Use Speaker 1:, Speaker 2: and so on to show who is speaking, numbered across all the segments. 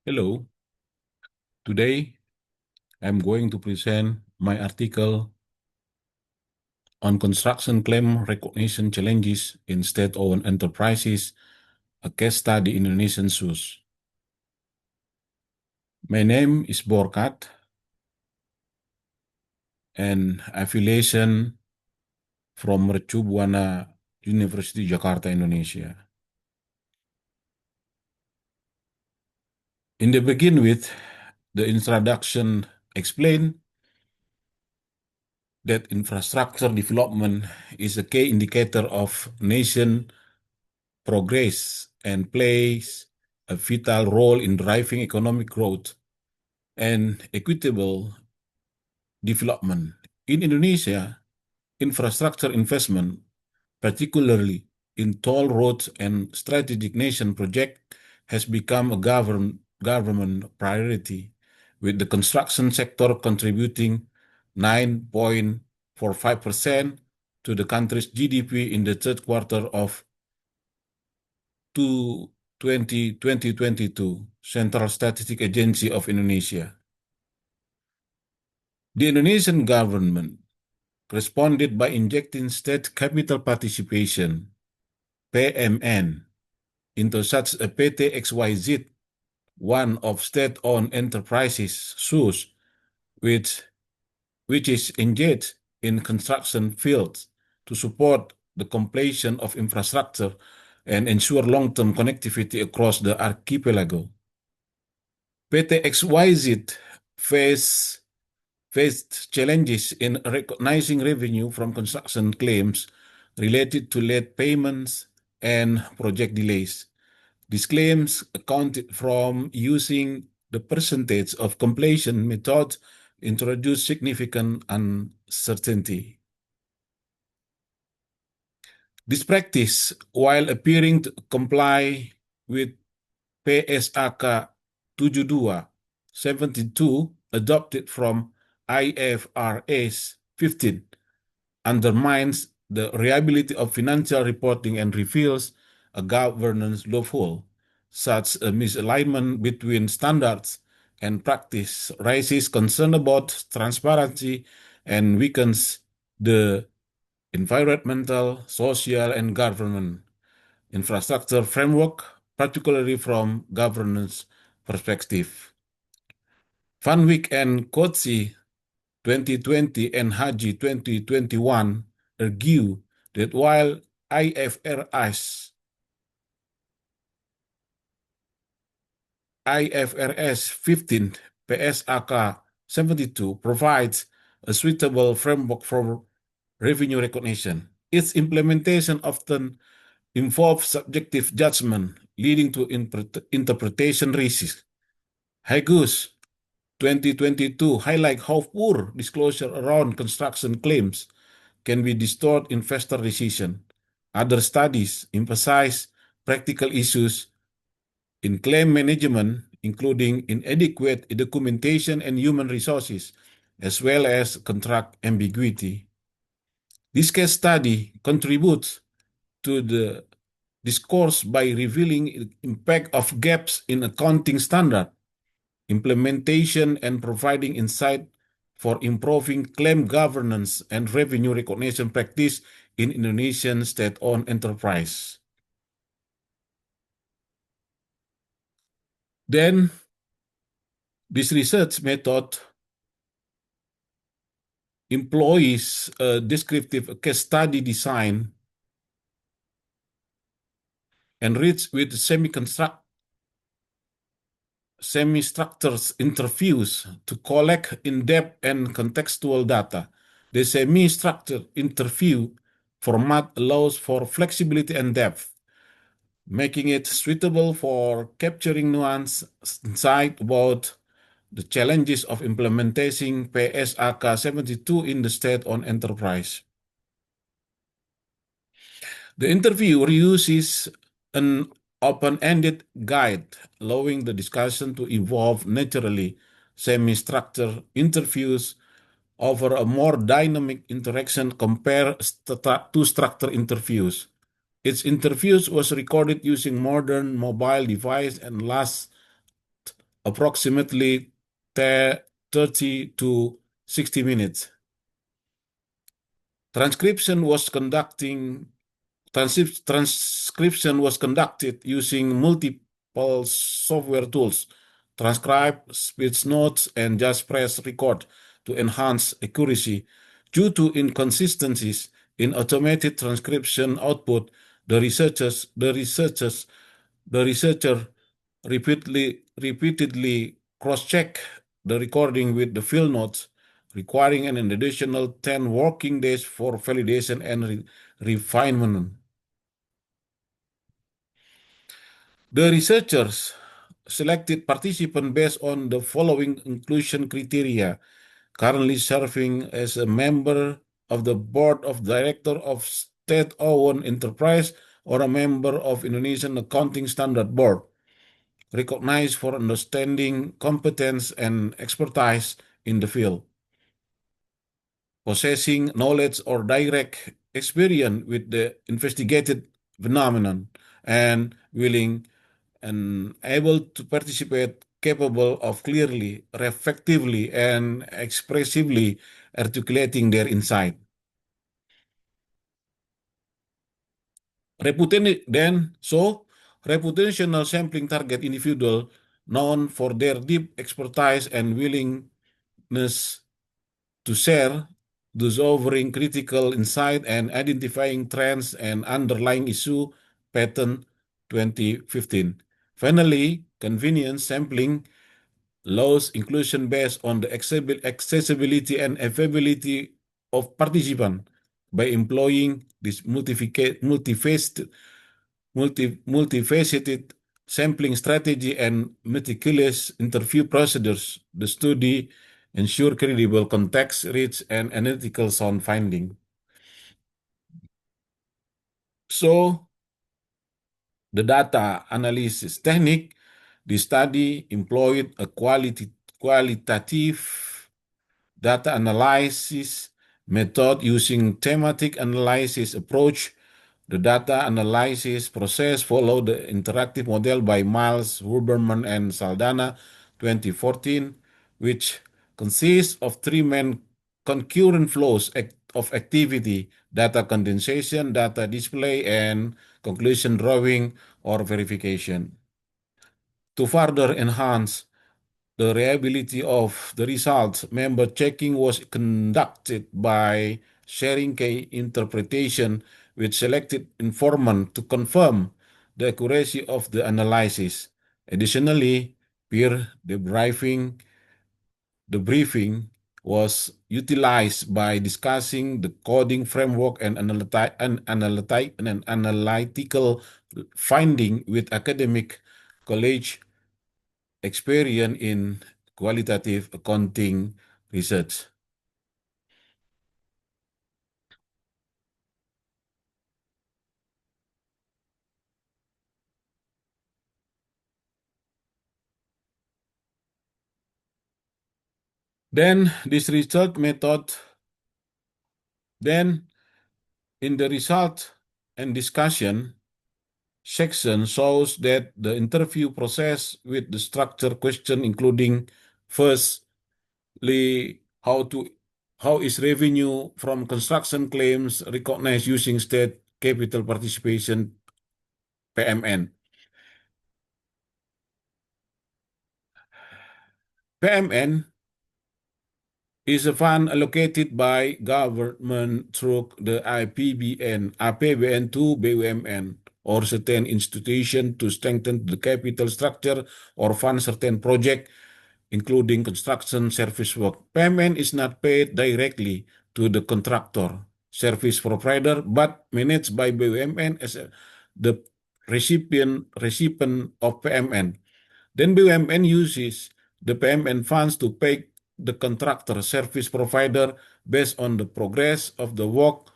Speaker 1: Hello, today I'm going to present my article on construction claim recognition challenges in state-owned enterprises, a case study in Indonesian shoes. My name is Borkat and affiliation from Mercu Buana University, Jakarta, Indonesia. In the begin with, the introduction explain that infrastructure development is a key indicator of nation progress and plays a vital role in driving economic growth and equitable development. In Indonesia, infrastructure investment, particularly in toll roads and strategic nation projects, has become a government priority, with the construction sector contributing 9.45% to the country's GDP in the third quarter of 2022, Central Statistic Agency of Indonesia. The Indonesian government responded by injecting state capital participation, PMN, into such a PT XYZ, one of state-owned enterprises, SUS, which is engaged in construction fields to support the completion of infrastructure and ensure long-term connectivity across the archipelago. PT XYZ faced challenges in recognizing revenue from construction claims related to late payments and project delays. These claims accounted from using the percentage of completion method introduced significant uncertainty. This practice, while appearing to comply with PSAK 72 adopted from IFRS 15, undermines the reliability of financial reporting and reveals a governance loophole. Such a misalignment between standards and practice raises concern about transparency and weakens the environmental, social, and government infrastructure framework, particularly from governance perspective. Van Wyk and Coetzee 2020 and Haji 2021 argue that while IFRS 15 PSAK 72 provides a suitable framework for revenue recognition, its implementation often involves subjective judgment, leading to interpretation risks. Hagus 2022 highlight how poor disclosure around construction claims can be distort investor decision. Other studies emphasize practical issues in claim management, including inadequate documentation and human resources, as well as contract ambiguity. This case study contributes to the discourse by revealing the impact of gaps in accounting standard implementation and providing insight for improving claim governance and revenue recognition practice in Indonesian state-owned enterprise. Then, this research method employs a descriptive case study design enriched with semi-structured interviews to collect in-depth and contextual data. The semi-structured interview format allows for flexibility and depth, making it suitable for capturing nuanced insight about the challenges of implementing PSAK 72 in the state-owned enterprise. The interview reuses an open-ended guide, allowing the discussion to evolve naturally. Semi-structured interviews offer a more dynamic interaction compared to structured interviews. Its interviews was recorded using modern mobile device and lasts approximately 30 to 60 minutes. Transcription was conducted using multiple software tools, transcribe, speech notes, and just press record to enhance accuracy. Due to inconsistencies in automated transcription output, the researcher repeatedly cross-check the recording with the field notes, requiring an additional 10 working days for validation and refinement. The researchers selected participants based on the following inclusion criteria: currently serving as a member of the board of director of state-owned enterprise or a member of Indonesian Accounting Standard Board, recognized for understanding, competence, and expertise in the field, possessing knowledge or direct experience with the investigated phenomenon, and willing and able to participate, capable of clearly, effectively, and expressively articulating their insight. Reputational sampling target individual known for their deep expertise and willingness to share, discovering critical insight and identifying trends and underlying issue pattern 2015. Finally, convenience sampling allows inclusion based on the accessibility and availability of participant by employing this multifaceted sampling strategy and meticulous interview procedures. The study ensure credible, context-rich, and analytical sound finding. So, the data analysis technique, the study employed a qualitative data analysis method using thematic analysis approach. The data analysis process followed the interactive model by Miles, Huberman, and Saldana 2014, which consists of three main concurrent flows of activity: data condensation, data display, and conclusion drawing or verification. To further enhance the reliability of the results, member checking was conducted by sharing key interpretation with selected informant to confirm the accuracy of the analysis. Additionally, peer debriefing was utilized by discussing the coding framework and analytical finding with academic college experience in qualitative accounting research. Then this result method, then in the result and discussion section shows that the interview process with the structure question including firstly how is revenue from construction claims recognized using state capital participation PMN. PMN is a fund allocated by government through the APBN to BUMN or certain institution to strengthen the capital structure or fund certain project, including construction service work. Payment is not paid directly to the contractor, service provider, but managed by BUMN as the recipient of PMN. Then BUMN uses the PMN funds to pay the contractor service provider based on the progress of the work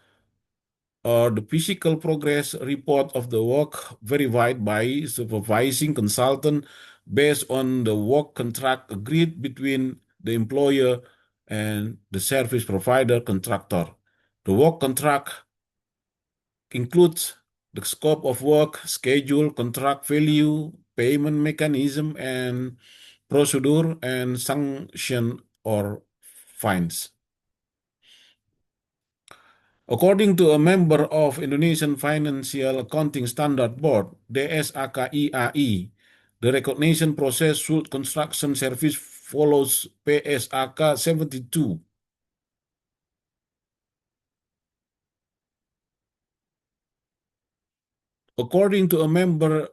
Speaker 1: or the physical progress report of the work verified by supervising consultant based on the work contract agreed between the employer and the service provider contractor. The work contract includes the scope of work, schedule, contract value, payment mechanism, and procedure, and sanction or fines. According to a member of Indonesian Financial Accounting Standard Board, DSAK-IAI, the recognition process should construction service follows PSAK 72. According to a member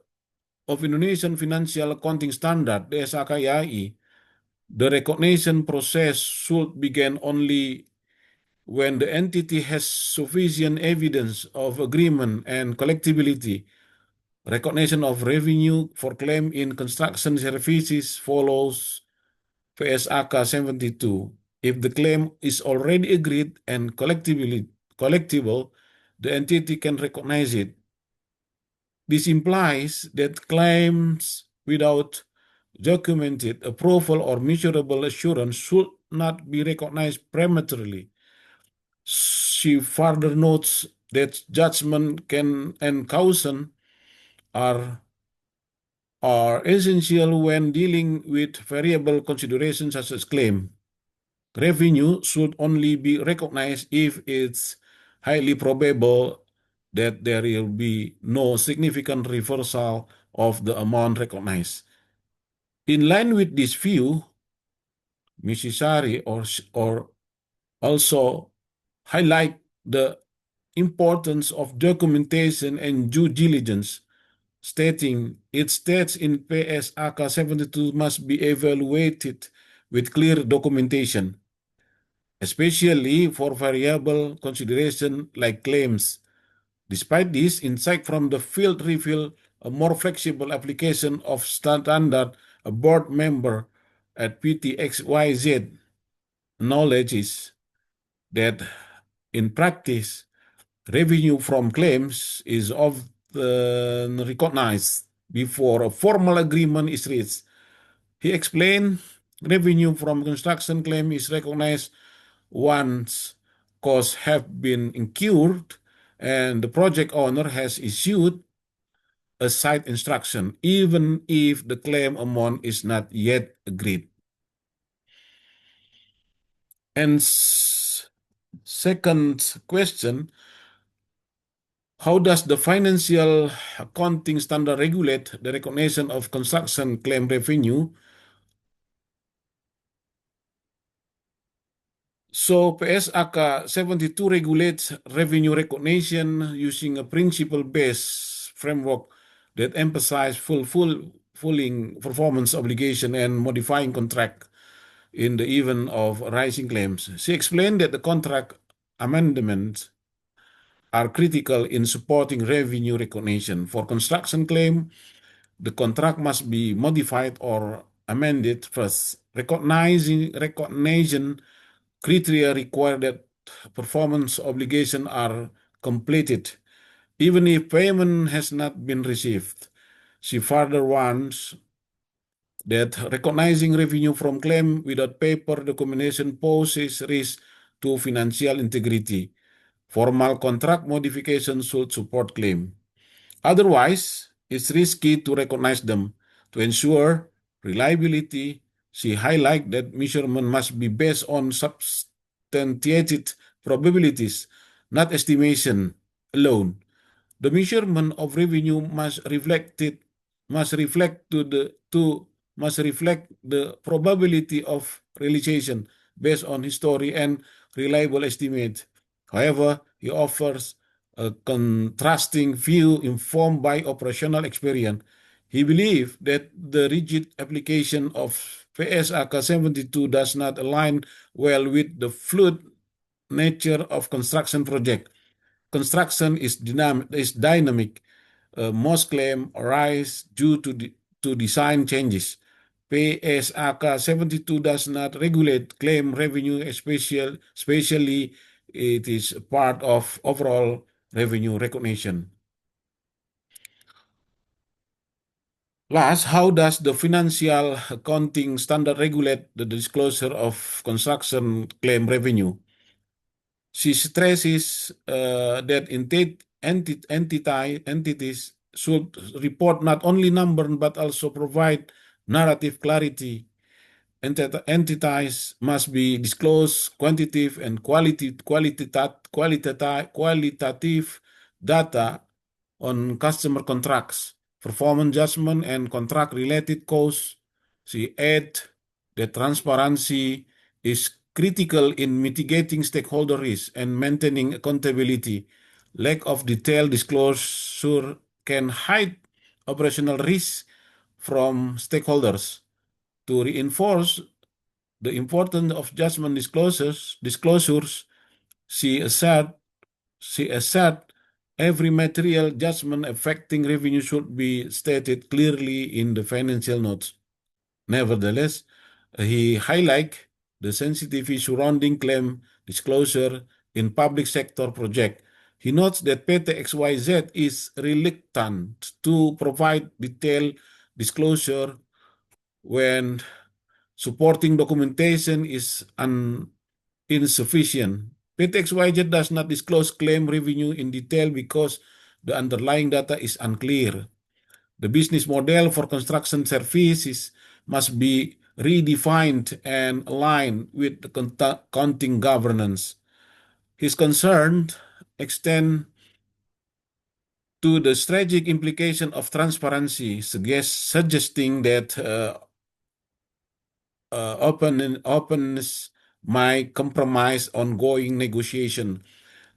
Speaker 1: of Indonesian Financial Accounting Standard, DSAK-IAI, the recognition process should begin only when the entity has sufficient evidence of agreement and collectibility. Recognition of revenue for claim in construction services follows PSAK 72. If the claim is already agreed and collectible, the entity can recognize it. This implies that claims without documented approval or measurable assurance should not be recognized prematurely. She further notes that judgment can and caution are essential when dealing with variable considerations such as claim. Revenue should only be recognized if it's highly probable that there will be no significant reversal of the amount recognized. In line with this view, Mrs. Sari or also highlight the importance of documentation and due diligence, stating it states in PSAK 72 must be evaluated with clear documentation, especially for variable consideration like claims. Despite this, insight from the field reveal a more flexible application of standard. A board member at PTXYZ acknowledges that in practice, revenue from claims is often recognized before a formal agreement is reached. He explained revenue from construction claim is recognized once costs have been incurred and the project owner has issued a site instruction, even if the claim amount is not yet agreed. And second question, how does the financial accounting standard regulate the recognition of construction claim revenue? So PSAK 72 regulates revenue recognition using a principle-based framework that emphasizes fulfilling performance obligation and modifying contract in the event of rising claims. She explained that the contract amendments are critical in supporting revenue recognition. For construction claim, the contract must be modified or amended first. Recognition criteria require that performance obligations are completed, even if payment has not been received. She further warns that recognizing revenue from claim without paper documentation poses risk to financial integrity. Formal contract modification should support claim. Otherwise, it's risky to recognize them. To ensure reliability, she highlighted that measurement must be based on substantiated probabilities, not estimation alone. The measurement of revenue must reflect to the to must reflect the probability of realization based on history and reliable estimate. However, he offers a contrasting view informed by operational experience. He believes that the rigid application of PSAK 72 does not align well with the fluid nature of construction project. Construction is dynamic. Most claims arise due to design changes. PSAK 72 does not regulate claim revenue, especially it is part of overall revenue recognition. Last, how does the financial accounting standard regulate the disclosure of construction claim revenue? She stresses that entities should report not only number but also provide narrative clarity. Entities must be disclosed quantitative and qualitative data on customer contracts, performance judgment, and contract-related costs. She added that transparency is critical in mitigating stakeholder risk and maintaining accountability. Lack of detailed disclosure can hide operational risks from stakeholders. To reinforce the importance of judgment disclosures, she asserted she asserted every material judgment affecting revenue should be stated clearly in the financial notes. Nevertheless, he highlighted the sensitivity surrounding claim disclosure in public sector project. He notes that PT-XYZ is reluctant to provide detailed disclosure when supporting documentation is insufficient. PT-XYZ does not disclose claim revenue in detail because the underlying data is unclear. The business model for construction services must be redefined and aligned with the accounting governance. His concern extend to the strategic implication of transparency, suggesting that openness might compromise ongoing negotiation.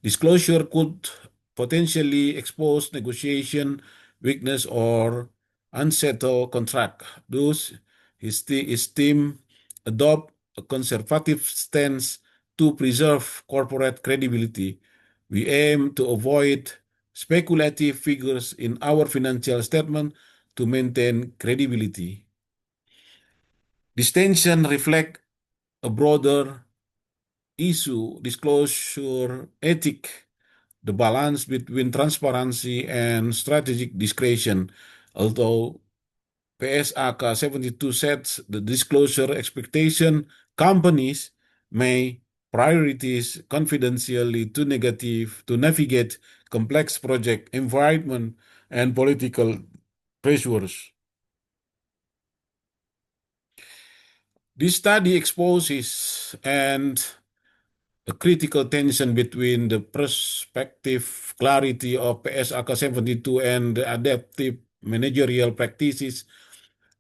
Speaker 1: Disclosure could potentially expose negotiation weakness or unsettled contract. Thus, his team adopt a conservative stance to preserve corporate credibility. We aim to avoid speculative figures in our financial statement to maintain credibility. Distinction reflect a broader issue, disclosure ethic, the balance between transparency and strategic discretion. Although PSAK 72 sets the disclosure expectation, companies may prioritize confidentially to navigate complex project environment and political pressures. This study exposes a critical tension between the perspective clarity of PSAK 72 and the adaptive managerial practices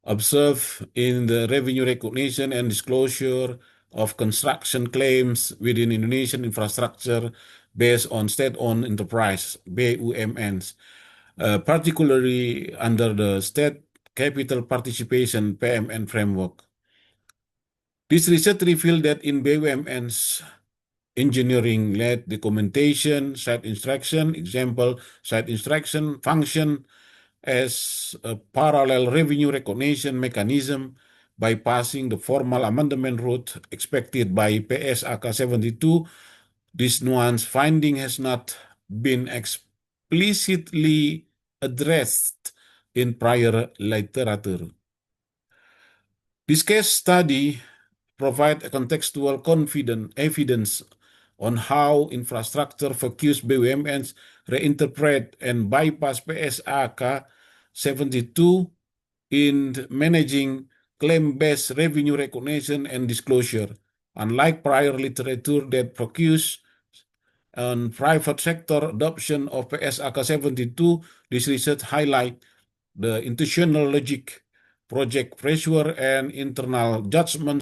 Speaker 1: observed in the revenue recognition and disclosure of construction claims within Indonesian infrastructure based on state-owned enterprise, BUMNs, particularly under the State Capital Participation PMN framework. This research revealed that in BUMNs, engineering-led documentation, site instruction, example, site instruction function as a parallel revenue recognition mechanism bypassing the formal amendment route expected by PSAK 72. This nuance finding has not been explicitly addressed in prior literature. This case study provides a contextual confident evidence on how infrastructure-focused BUMNs reinterpret and bypass PSAK 72 in managing claim-based revenue recognition and disclosure. Unlike prior literature that focus on private sector adoption of PSAK 72, this research highlight the intentional logic, project pressure, and internal judgment